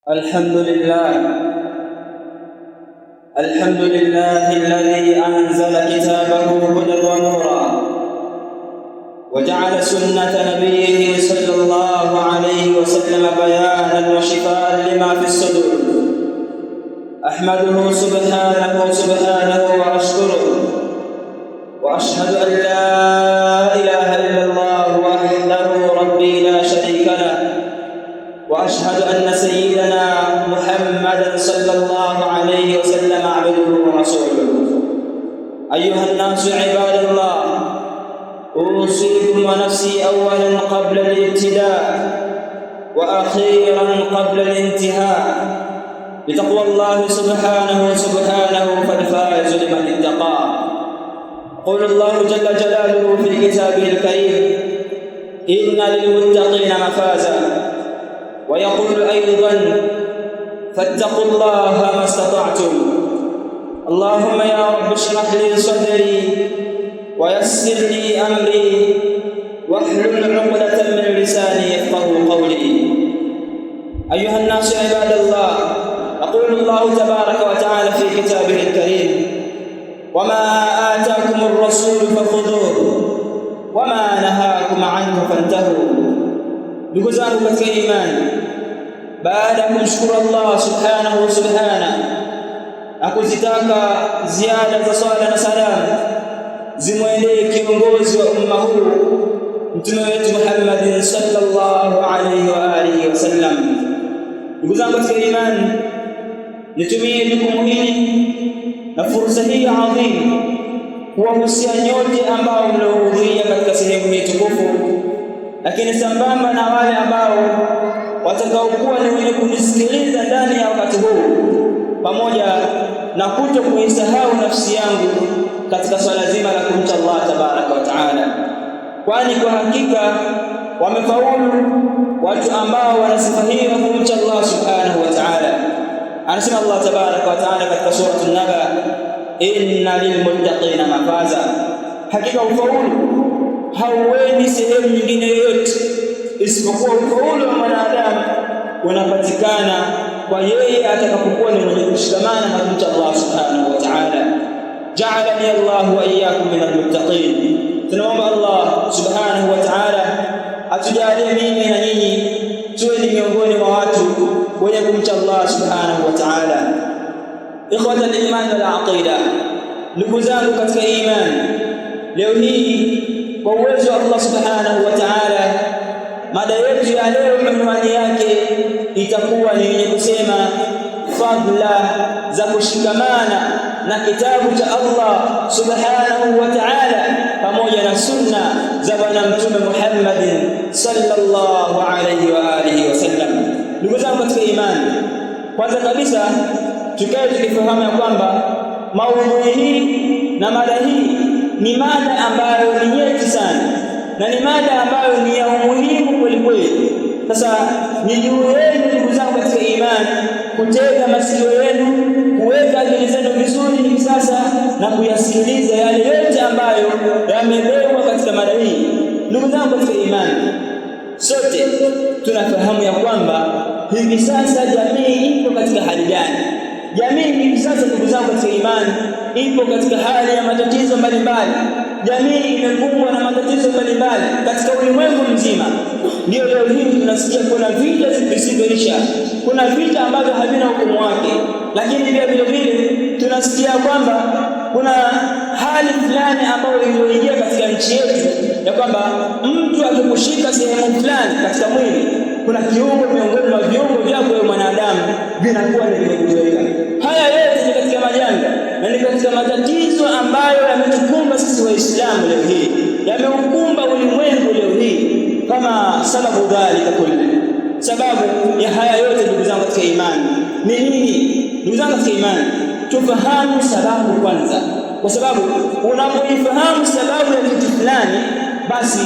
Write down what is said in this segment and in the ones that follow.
الحمد لله الذي أنزل كتابه هدى ونورا وجعل سنة نبيه صلى الله عليه وسلم بيانا وشفاء لما في الصدور. أحمده سبحانه وأشكره وأشهد أن لا إله إلا الله وحده ربي لا شريك له، وأشهد أن سيدنا محمدا صلى الله عليه وسلم عبده ورسوله. أيها الناس عباد الله، أوصيكم ونفسي أولا قبل الابتداء وأخيرا قبل الانتهاء بتقوى الله سبحانه فالفائز لمن اتقى. قول الله جل جلاله في كتابه الكريم: إن للمتقين مفازا. ويقول أيضا: فاتقوا الله ما استطعتم. اللهم يا رب اشرح لي صدري ويسر لي أمري واحلل عقدة من لساني يفقهوا قولي. أيها الناس عباد الله، يقول الله تبارك وتعالى في كتابه الكريم: وما آتاكم الرسول فخذوه وما نهاكم عنه فانتهوا. Ndugu zangu katika imani, baada ya kumshukuru Allah subhanahu na kuzitaka ziada za swala na salamu zimwendee kiongozi wa umma huu, mtume wetu Muhammad sallallahu alaihi wa alihi wasallam. Ndugu zangu katika imani, nitumie jukumu hili na fursa hii adhimu kuwahusia nyote ambao mliohudhuria katika sehemu hii tukufu, lakini sambamba na wale ambao watakaokuwa ni wenye kunisikiliza ndani ya wakati huu, pamoja na kuto kuisahau nafsi yangu katika swala zima la kumcha Allah tabaraka wa taala, kwani kwa hakika wamefaulu watu ambao wana sifa hii ya kumcha Allah subhanahu wa taala. Anasema Allah tabaraka wa taala katika sura An-Naba: inna lilmuttaqina mafaza, hakika ufaulu hauendi sehemu nyingine yoyote isipokuwa ufaulu wa mwanadamu unapatikana kwa yeye atakapokuwa ni mwenye kushikamana na kumcha Allah subhanahu wa ta'ala. Ja'alani Allahu wa iyyakum minal muttaqin. Tunaomba Allah subhanahu wa ta'ala atujalie mimi na nyinyi tuwe ni miongoni mwa watu wenye kumcha Allah subhanahu wa ta'ala. Ikhwata al-iman wal aqida, ndugu zangu katika imani, leo hii kwa uwezo wa Allah subhanahu wa ta'ala, mada yetu ya leo unwani yake itakuwa ni yenye kusema fadla za kushikamana na kitabu cha Allah subhanahu wa ta'ala pamoja na sunna za bwana mtume Muhammad sallallahu alayhi wa alihi wasallam. Ndugu zangu katika imani, kwanza kabisa tukae tukifahamu ya kwamba maudhui hii na mada hii ni mada ambayo ni nyeti sana na ni mada ambayo ni ya umuhimu kweli kweli. Sasa ni juu yenu ndugu zangu katika imani kutega masikio yenu, kuweka akili zenu vizuri hivi sasa na kuyasikiliza yale yote ambayo yamebebwa katika mada hii. Ndugu zangu katika imani, sote tunafahamu ya kwamba hivi sasa jamii ipo katika hali gani. Jamii hivi sasa ndugu zangu katika imani ipo katika hali ya matatizo mbalimbali. Jamii imekumbwa na matatizo mbalimbali katika ulimwengu mzima. Ndio leo hii tunasikia kuna vita visivyoisha, kuna vita ambavyo havina hukumu wake, lakini pia vile vile tunasikia kwamba kuna hali fulani ambayo iliyoingia katika nchi yetu ya kwamba mtu akikushika sehemu fulani katika mwili, kuna kiungo miongoni mwa viungo vyako wewe mwanadamu vinakuwa ni vimekuzoeka. Haya yote ni katika majanga na ni katika matatizo ambayo yametukumba sisi Waislamu leo hii, yameukumba ulimwengu leo hii. Kama sababu dhalika kulli, sababu ya haya yote ndugu zangu katika imani ni nini? Ndugu zangu katika imani, tufahamu sababu kwanza, kwa sababu unapoifahamu sababu ya kitu fulani, basi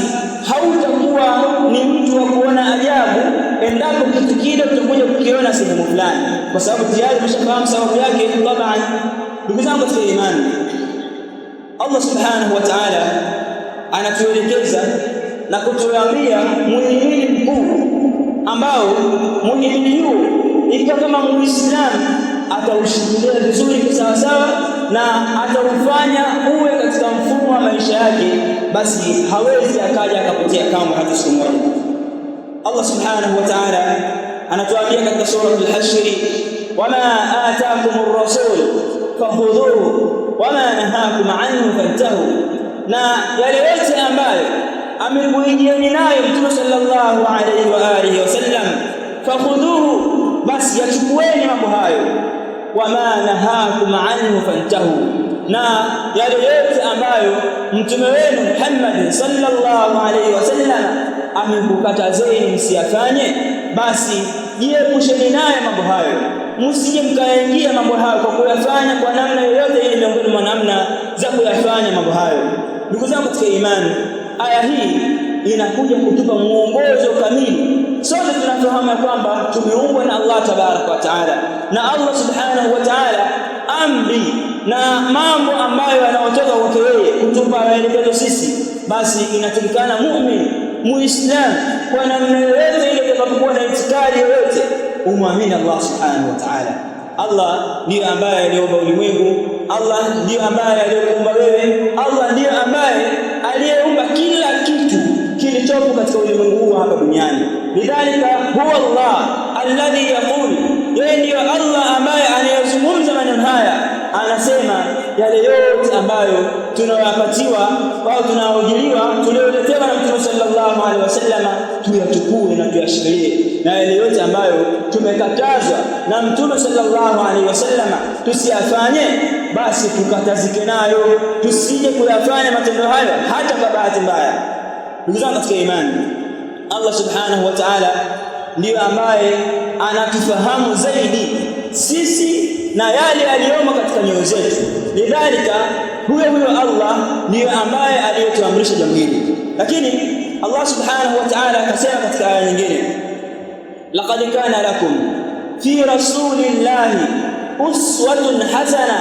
hautakuwa ni mtu wa kuona ajabu endapo kitu kile utakuja kukiona sehemu fulani, kwa sababu tayari umeshafahamu sababu yake. Taban, ndugu zangu katika imani, Allah subhanahu wa ta'ala anatuelekeza na kutuambia muhimili mkuu ambao muhimili huu ikiwa kama Muislamu ataushikilia vizuri sawa sawa na ataufanya uwe katika mfumo wa maisha yake, basi hawezi akaja akapotea kamwe hata siku moja. Allah subhanahu wa ta'ala anatuambia katika sura al-Hashr, wama ataakumur rasul fakhudhuhu wama nahakum anhu fantahu, na yale yote ambayo amekuijieni nayo Mtume sallallahu alayhi wa alihi wasallam, fakhudhuhu, basi yachukueni mambo hayo, wama nahakum anhu fantahu, na yale yote ambayo mtume wenu Muhammad sallallahu alayhi wasallam amekukatazeni msiyafanye, basi jiepusheni naye mambo hayo, msije mkaingia mambo hayo kwa kuyafanya kwa namna yoyote ile miongoni mwa namna za kuyafanya mambo hayo. Ndugu zangu katika imani, aya hii inakuja kutupa mwongozo kamili. Sote tunafahamu kwamba tumeumbwa na Allah tabaraka wa taala, na Allah subhanahu wa taala amri na mambo ambayo yanayotoka kwake yeye kutupa maelekezo sisi, basi inatakikana muumini muislamu kwa namna yoyote ile atakapokuwa na itikadi yoyote umwamini Allah subhanahu wa ta'ala. Allah ndiye ambaye aliumba ulimwengu, Allah ndiye ambaye aliumba wewe, Allah ndiye ambaye aliyeumba kila kitu kilichopo katika ulimwengu huu hapa duniani. Lidhalika huwa Allah alladhi yaqul, yeye ndiye Allah ambaye anayezungumza maneno haya, anasema yale yote ambayo tunayapatiwa au tunaojiliwa tulioletewa na Mtume sallallahu alaihi wasallam tuyachukue na tuyashikilie, na yale yote ambayo tumekatazwa na Mtume sallallahu alaihi wasallam tusiyafanye, basi tukatazike nayo, tusije kuyafanya matendo hayo hata kwa bahati mbaya. Ndugu zangu katika imani, Allah subhanahu wa ta'ala ndiye ambaye anatufahamu zaidi sisi na yale aliyomo katika nyoyo zetu. Lidhalika huyo Allah ndiye ambaye aliyetuamrisha jambo hili. Lakini Allah subhanahu wa ta'ala akasema katika aya nyingine, laqad kana lakum fi rasulillahi uswatun hasana.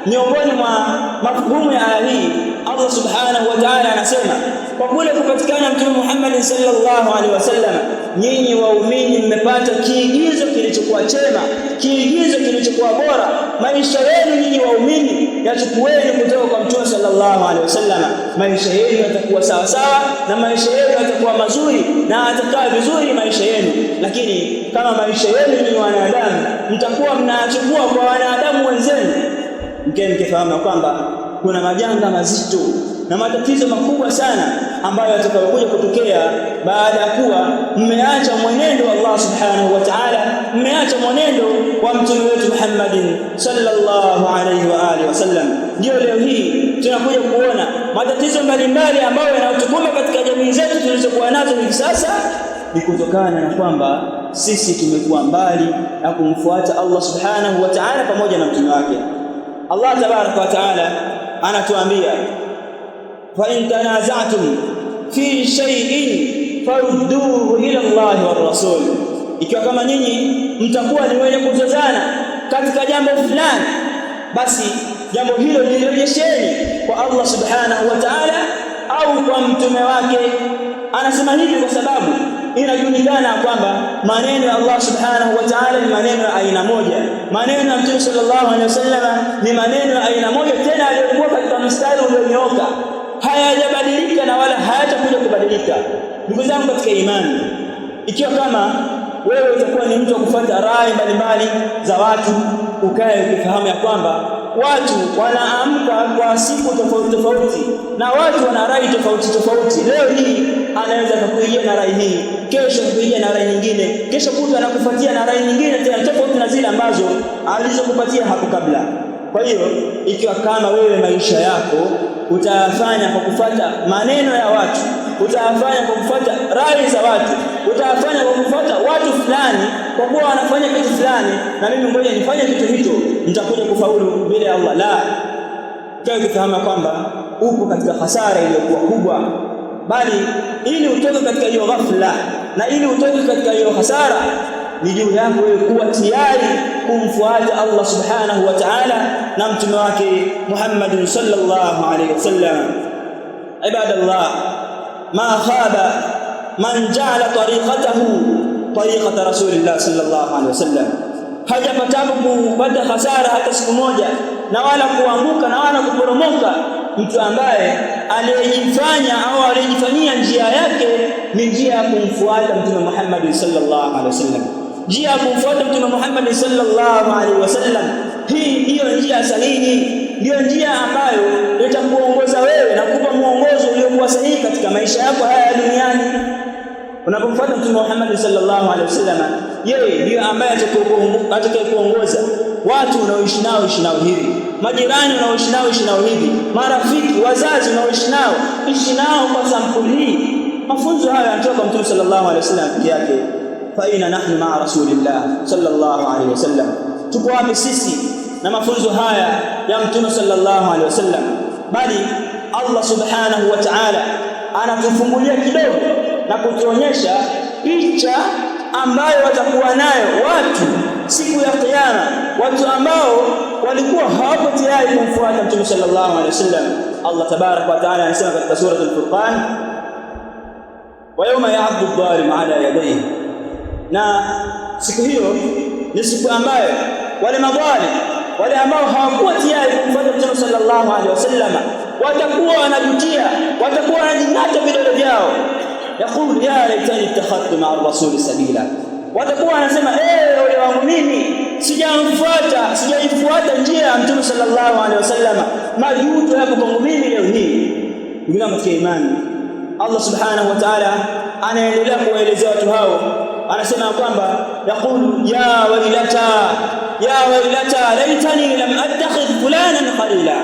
Miongoni mwa mafhumu ya aya hii, Allah subhanahu wa ta'ala anasema kwa kule kupatikana Mtume Muhammad sallallahu alaihi wasallam, nyinyi waumini mmepata kiigizo kilichokuwa chema, kiigizo kilichokuwa bora. Maisha yenu nyinyi waumini yachukueni kutoka kwa Mtume sallallahu alaihi wasallam. Maisha yenu yatakuwa sawa sawa na maisha yenu yatakuwa mazuri na atakaa vizuri maisha yenu. Lakini kama maisha yenu nyinyi wanadamu mtakuwa mnachukua kwa wanadamu wenzenu, mkifahamu kwamba kuna majanga mazito na matatizo makubwa sana ambayo yatakayokuja kutokea baada ya kuwa mmeacha mwenendo wa Allah subhanahu wa ta'ala, mmeacha mwenendo wa mtume wetu Muhammadin sallallahu alaihi wa alihi wasallam. Ndio leo hii tunakuja kuona matatizo mbalimbali ambayo yanayotukuma katika jamii zetu tulizokuwa nazo hivi sasa, ni kutokana na kwamba sisi tumekuwa mbali na kumfuata Allah subhanahu wa ta'ala pamoja na mtume wake. Allah tabaraka wa ta'ala anatuambia, fa in tanaza'tum fi shay'in farudduhu ila Allah war rasul, ikiwa kama nyinyi mtakuwa ni wenye kuzozana katika jambo fulani, basi jambo hilo lirejesheni kwa Allah subhanahu wa ta'ala au kwa mtume wake. Anasema hivi kwa sababu inajulikana kwamba maneno ya Allah subhanahu wa ta'ala ni maneno ya aina moja, maneno ya Mtume sallallahu alaihi wasallam ni maneno ya aina moja, tena aliyokuwa katika mstari ulionyooka, hayajabadilika na wala hayatakuja kubadilika. Ndugu zangu katika imani, ikiwa kama wewe utakuwa ni mtu wa kufuata rai mbalimbali za watu, ukae ukifahamu ya kwamba watu wanaamka kwa siku tofauti tofauti na watu wana rai tofauti tofauti. Leo hii anaweza kukuijia na rai hii, kesho kukuijia na rai nyingine, kesho kutwa anakufuatia na rai nyingine tena tofauti na zile ambazo alizokupatia hapo kabla. Kwa hiyo ikiwa kama wewe maisha yako utayafanya kwa kufuata maneno ya watu, utayafanya kwa kufuata rai za watu, utayafanya kwa kufuata watu fulani kwa kuwa wanafanya kitu fulani na mimi ngoja nifanye kitu hicho nitakuja kufaulu mbele ya Allah, la. Kwa kufahamu kwamba upo katika hasara iliyokuwa kubwa, bali ili utoke katika hiyo ghafla na ili utoke katika hiyo hasara, ni juu yako wewe kuwa tayari kumfuata Allah subhanahu wa ta'ala na mtume wake Muhammad sallallahu alayhi wasallam. Ibadallah, ma khaba man ja'ala tariqatahu tariqata rasulillah sallallahu alayhi wasallam. hajapata kupata hasara hata siku moja, na wala kuanguka na wala kuporomoka. Mtu ambaye aliyejifanya au aliyejifanyia njia yake ni njia ya kumfuata Mtume Muhammad sallallahu alaihi wasallam, njia ya kumfuata Mtume Muhammad sallallahu alaihi wasallam. Hii ndiyo njia sahihi, ndiyo njia ambayo itakuongoza wewe na kukupa mwongozo uliokuwa sahihi katika maisha yako haya duniani. Unapomfuata Mtume Muhammad sallallahu alaihi wasallam, yeye ndiye ambaye atakayekuongoza watu unaoishi nao, ishi nao hivi, majirani unaoishi nao, ishi nao hivi, marafiki, wazazi unaoishi nao, ishi nao kwa sampuli hii. Mafunzo haya yanatoka Mtume sallallahu alaihi wasallam pekee yake. Fa ina nahnu ma'a rasulillah sallallahu alaihi wasallam, tuko wapi sisi na mafunzo haya ya Mtume sallallahu alaihi wasallam? Bali Allah subhanahu wa ta'ala anatufungulia kidogo na kutuonyesha picha ambayo watakuwa nayo watu siku ya kiyama, watu ambao walikuwa hawapo tayari kumfuata Mtume sallallahu alaihi wasallam. Allah tabarak wa taala anasema katika sura al-Furqan, wa yawma ya'addu adh-dhalimu ala yadayhi, na siku hiyo ni siku ambayo wale madhalim, wale ambao hawakuwa tayari kumfuata Mtume sallallahu alaihi wasallam, watakuwa wanajutia, watakuwa wanajing'ata vidole vyao, yaqulu ya laitani ittakhadtu ma'a ar-rasuli sabila, watakuwa wanasema ole wangu mimi sijaifuata njia ya Mtume sallallahu alaihi wasallam, majuto yako kwangu mimi leo hii. Ndugu zangu katika imani, Allah subhanahu wa ta'ala anaendelea kuwaelezea watu hao, anasema kwamba yaqulu ya wailata laitani lam attakhidh fulanan khalila,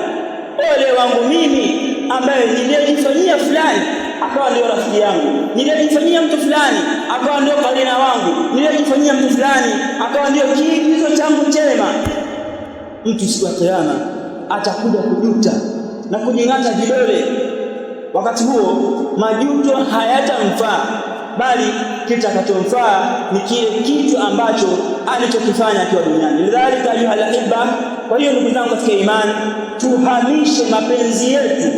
ole wangu mimi ambaye nilijifanyia fulani akawa ndio rafiki yangu, nilijifanyia mtu fulani akawa ndio kalina wangu, nilijifanyia mtu fulani akawa ndio kiigizo changu chema. Mtu siku ya kiyama atakuja kujuta na kujing'ata vidole. Wakati huo majuto hayatamfaa, bali kitakachomfaa ni kile kitu ambacho alichokifanya akiwa duniani. Lidhalika ayuha al-ahibba, kwa hiyo ndugu zangu katika imani, tuhamishe mapenzi yetu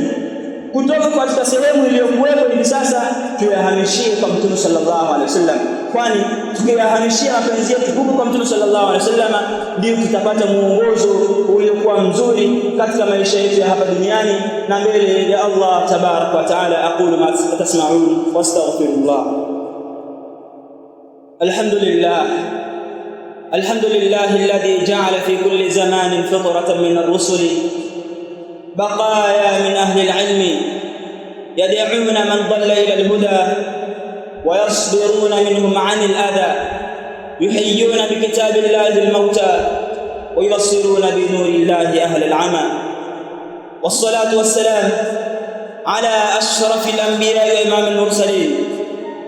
kutoka katika sehemu iliyokuwepo hivi sasa, tuyahamishie kwa Mtume sallallahu alaihi wasallam, kwani tukiyahamishia mapenzi yetu huko kwa Mtume sallallahu alaihi wasallam, ndio tutapata muongozo uliokuwa mzuri katika maisha yetu ya hapa duniani na mbele ya Allah tabarak wa taala. Aqulu ma tasma'un wastaghfirullah. Alhamdulillah alladhi ja'ala fi kulli zamanin fitratan min ar-rusuli بقايا من أهل العلم يدعون من ضل إلى الهدى ويصبرون منهم عن الأذى، يحيون بكتاب الله الموتى ويبصرون بنور الله أهل العمى. والصلاة والسلام على أشرف الأنبياء وإمام المرسلين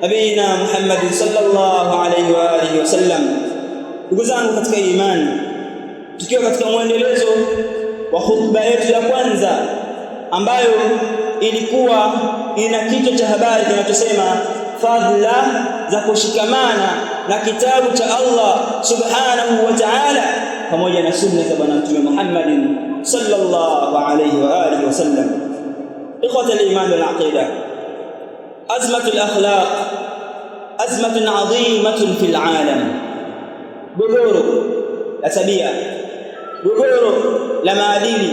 نبينا محمد صلى الله عليه وآله وسلم. Ndugu zangu katika imani, tukiwa katika mwendelezo wa hutuba yetu ya kwanza ambayo ilikuwa ina kichwa cha habari kinachosema fadhila za kushikamana na kitabu cha Allah subhanahu wa ta'ala pamoja na sunna za bwana Mtume Muhammad sallallahu alayhi wa alihi wasallam. Ikhwata al-iman wal aqida, azmatu al-akhlaq azmatun 'azimatun fil 'alam, gogoro la tabia, gogoro la maadili.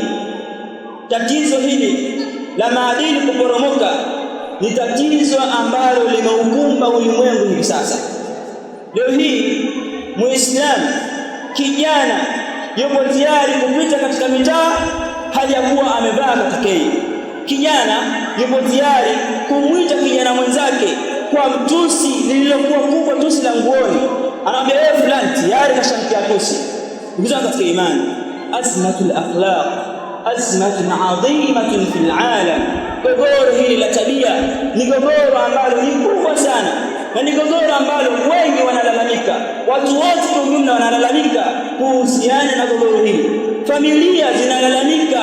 Tatizo hili la maadili kuporomoka ni tatizo ambalo limeukumba ulimwengu hivi sasa. Leo hii Muislamu kijana yupo tayari kupita katika mitaa hajakuwa amevaa katakei. Kijana yupo tayari kumwita kijana mwenzake kwa mtusi lililokuwa kubwa, tusi la nguoni, anamwambia wewe fulani, tayari kashamkia tusi. Ndugu zangu katika imani, azmatul akhlaq azmatun 'azimatun fil 'alam. Gogoro hili la tabia ni gogoro ambalo ni kubwa sana, na ni gogoro ambalo wengi wanalalamika, watu wote kwa ujumla wanalalamika kuhusiana na gogoro hili. Familia zinalalamika,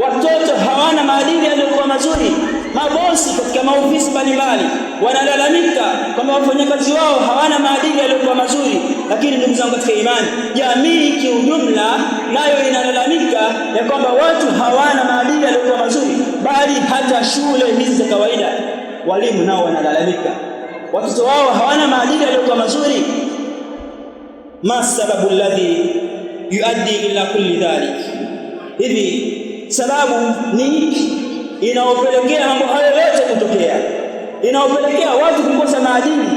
watoto hawana maadili yaliyokuwa mazuri, mabosi katika maofisi mbalimbali wanalalamika kwamba wafanyakazi wao hawana maadili yaliyokuwa mazuri. Lakini ndugu zangu katika imani, jamii kiujumla nayo inalalamika ya kwamba watu hawana maadili yaliyokuwa mazuri, bali hata shule hizi za kawaida walimu nao wanalalamika watoto wao hawana maadili yaliyokuwa mazuri. ma sababu alladhi yuaddi ila kulli dhalik, hivi sababu ni ipi inaopelekea mambo hayo yote kutokea, inaopelekea watu kukosa maadili?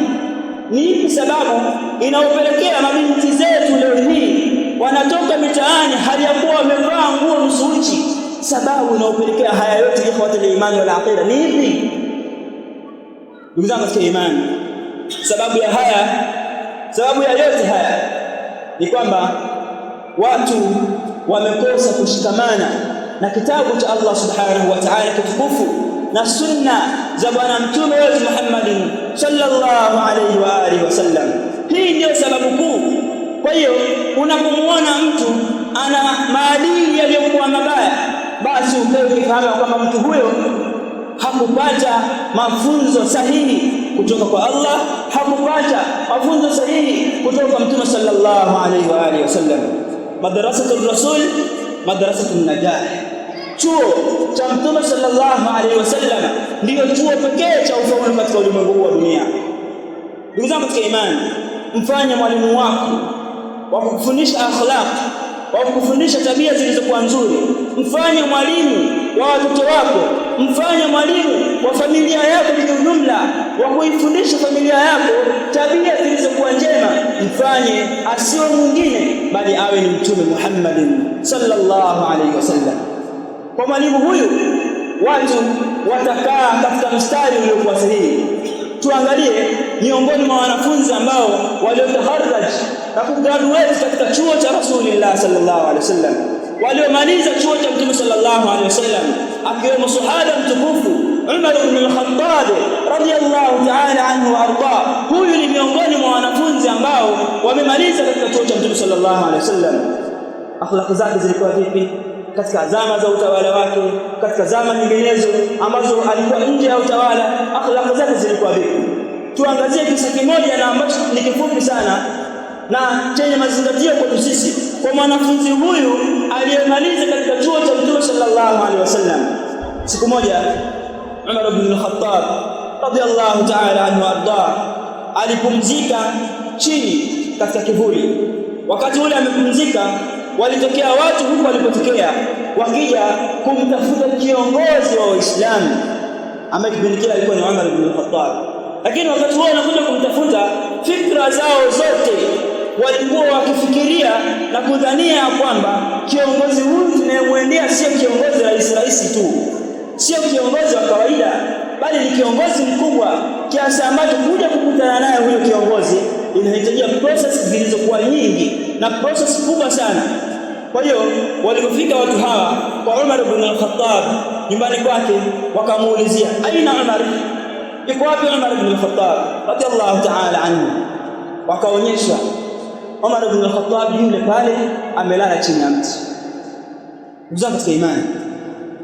Ni ipi sababu inaopelekea mabinti zetu leo hii wanatoka mitaani hali ya kuwa wamevaa nguo nusu uchi? Sababu inaopelekea haya yote, ikhwatul imani wal aqida, ni ipi? Ndugu zangu katika imani, sababu ya yote haya ni kwamba watu wamekosa kushikamana na kitabu cha Allah subhanahu wa ta'ala kitukufu na sunna za bwana mtume wetu Muhammadin sallallahu alayhi wa alihi wasallam. Hii ndio sababu kuu. Kwa hiyo unapomwona mtu ana maadili yaliyokuwa mabaya, basi ukifahamu kwamba mtu huyo hakupata mafunzo sahihi kutoka kwa Allah, hakupata mafunzo sahihi kutoka kwa mtume sallallahu alayhi wa alihi wasallam. Madrasatul Rasul, madrasatul Najah, chuo cha mtume sallallahu alayhi wasallam ndio chuo pekee cha ufaulu katika ulimwengu wa dunia. Ndugu zangu katika imani, mfanye mwalimu wako wa kukufundisha akhlaq, wa kukufundisha tabia zilizokuwa nzuri. Mfanye mwalimu wa watoto wako, mfanye mwalimu wa familia yako kwa ujumla, wa kuifundisha familia yako tabia zilizokuwa njema. Mfanye asiwe mwingine bali awe ni mtume Muhammadin sallallahu alaihi wasallam. Kwa mwalimu huyu watu watakaa katika mstari uliokuwa sahihi. Tuangalie miongoni mwa wanafunzi ambao waliotaharraj na kugraduate katika chuo cha Rasulullah sallallahu alaihi wasallam, waliomaliza chuo cha Mtume sallallahu alaihi wasallam, akiwemo sahaba mtukufu Umar ibn al-Khattab radiyallahu ta'ala anhu wa arda. Huyu ni miongoni mwa wanafunzi ambao wamemaliza katika chuo cha Mtume sallallahu alaihi wasallam. Akhlaq zake zilikuwa vipi katika zama za utawala wake, katika zama nyinginezo ambazo alikuwa nje ya utawala, akhlaq zake zilikuwa vipi? Tuangazie kisa kimoja na ambacho ni kifupi sana na chenye mazingatio kwetu sisi, kwa mwanafunzi huyu aliyemaliza katika chuo cha Mtume sallallahu alaihi wasallam. Siku moja Umar ibn al-Khattab radiyallahu ta'ala anhu arda alipumzika chini katika kivuli. Wakati ule amepumzika, walitokea watu huko walipotokea, wakija kumtafuta kiongozi wa Waislamu ambaye kipindi kile alikuwa ni Umar ibn al-Khattab. Lakini wakati huo wanakuja kumtafuta, fikra zao zote walikuwa wakifikiria na kudhania kwamba kiongozi huyu tunayemwendea sio kiongozi rahisi tu, sio kiongozi wa kawaida, bali ni kiongozi mkubwa kiasi ambacho kuja kukutana naye huyo kiongozi inahitajia process zilizokuwa nyingi na process kubwa sana. Kwa hiyo walipofika watu hawa kwa Umar ibn al-Khattab nyumbani kwake, wakamuulizia aina Umar, yuko wapi Umar ibn al-Khattab radiyallahu ta'ala anhu? Wakaonyeshwa Umar ibn al-Khattab yule pale amelala chini ya mti. Ndugu zangu katika imani,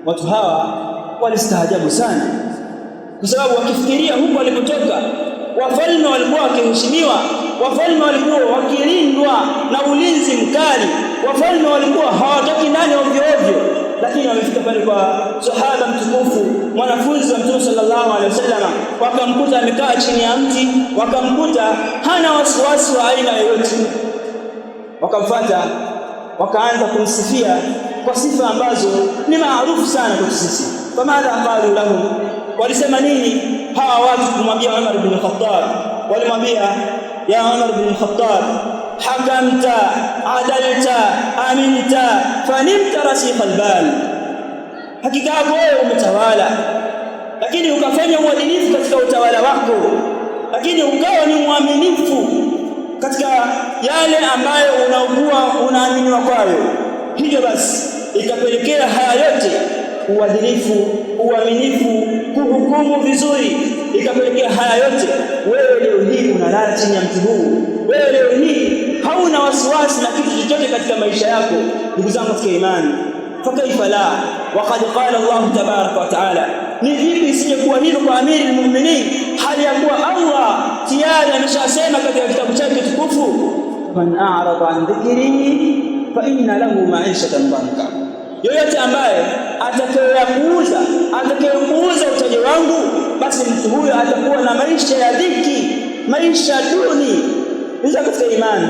watu hawa walistaajabu sana, kwa sababu wakifikiria huko walipotoka wafalme walikuwa wakiheshimiwa, wafalme walikuwa wakilindwa na ulinzi mkali, wafalme walikuwa hawatoki ndani ovyo ovyo. Lakini wamefika pale kwa sahaba mtukufu, mwanafunzi wa Mtume sallallahu alaihi wasallam, wakamkuta amekaa chini ya mti, wakamkuta hana wasiwasi wa aina yoyote. Wakamfuata, wakaanza kumsifia kwa sifa ambazo ni maarufu sana kwa sisi. Famadha qalu lahu, walisema nini hawa watu kumwambia Umar ibn al-Khattab? Walimwambia, ya Umar ibn al-Khattab, hakamta adalta aminta fanimta rasikh albal, hakika wewe umetawala lakini ukafanya uadilifu katika utawala wako, lakini ukawa ni mwaminifu katika yale ambayo unakuwa unaaminiwa kwayo. Hivyo basi ikapelekea haya yote, uadilifu, uaminifu, kuhukumu vizuri, ikapelekea haya yote. Wewe leo hii unalala chini ya mti huu, wewe leo hii hauna wasiwasi na kitu chochote katika maisha yako. Ndugu zangu katika imani, fakaifa la waqad qala Allah tabaraka wa taala, ni vipi isiyekuwa hivyo kwa amiri almu'minin, hali ya kuwa Allah tayari ameshasema katika kitabu chake kitukufu, man a'rada an dhikri fa inna lahu ma'ishatan dhanka, yoyote ambaye atakayepuuza utajo wangu, basi mtu huyo atakuwa na maisha ya dhiki, maisha duni. Ndugu katika imani,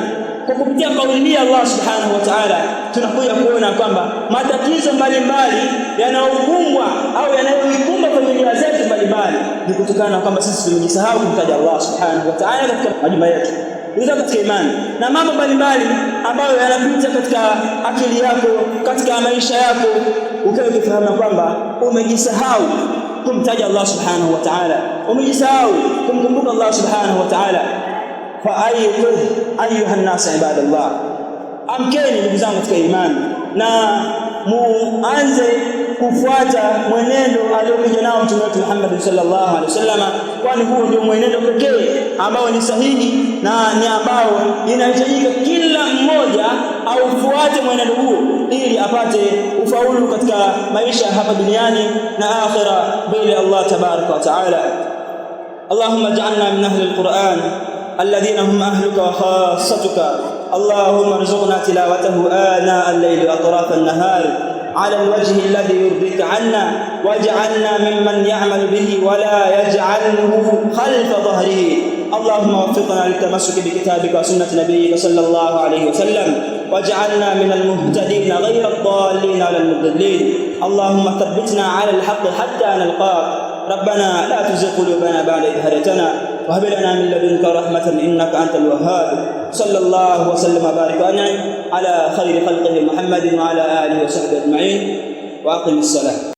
Kwa kupitia kauli hii Allah subhanahu wa ta'ala tunakuja kuona kwamba matatizo mbalimbali yanayokumbwa au yanayoikumba familia zetu mbalimbali ni kutokana na kwamba sisi tumejisahau kumtaja Allah subhanahu wa ta'ala katika majumba yetu, katika imani na mambo mbalimbali ambayo yanapita katika akili yako, katika maisha yako, ukawa ukifahamu kwamba umejisahau kumtaja Allah subhanahu wa ta'ala, umejisahau kumkumbuka Allah subhanahu wa ta'ala. Fa ayuha an-nas ibadallah, amkeni ndugu zangu katika imani na muanze kufuata mwenendo aliokuja nao Mtume wetu Muhammad sallallahu alaihi wasallam, kwani huo ndio mwenendo pekee ambao ni sahihi na ni ambao inahitajika kila mmoja aufuate mwenendo huo ili apate ufaulu katika maisha hapa duniani na akhira mbele Allah tabaraka wa taala. Allahumma ij'alna min ahli al-Qur'an الذين هم أهلك وخاصتك. اللهم ارزقنا تلاوته آناء الليل وأطراف النهار على الوجه الذي يرضيك عنا، واجعلنا ممن يعمل به ولا يجعله خلف ظهره. اللهم وفقنا للتمسك بكتابك وسنة نبيك صلى الله عليه وسلم، واجعلنا من المهتدين غير الضالين ولا المضلين. اللهم ثبتنا على الحق حتى نلقاك. ربنا لا تزغ قلوبنا بعد إذ هديتنا وهب لنا من لدنك رحمة إنك أنت الوهاب. صلى الله وسلم وبارك وأنعم على خير خلقه محمد وعلى آله وصحبه أجمعين، وأقم الصلاة.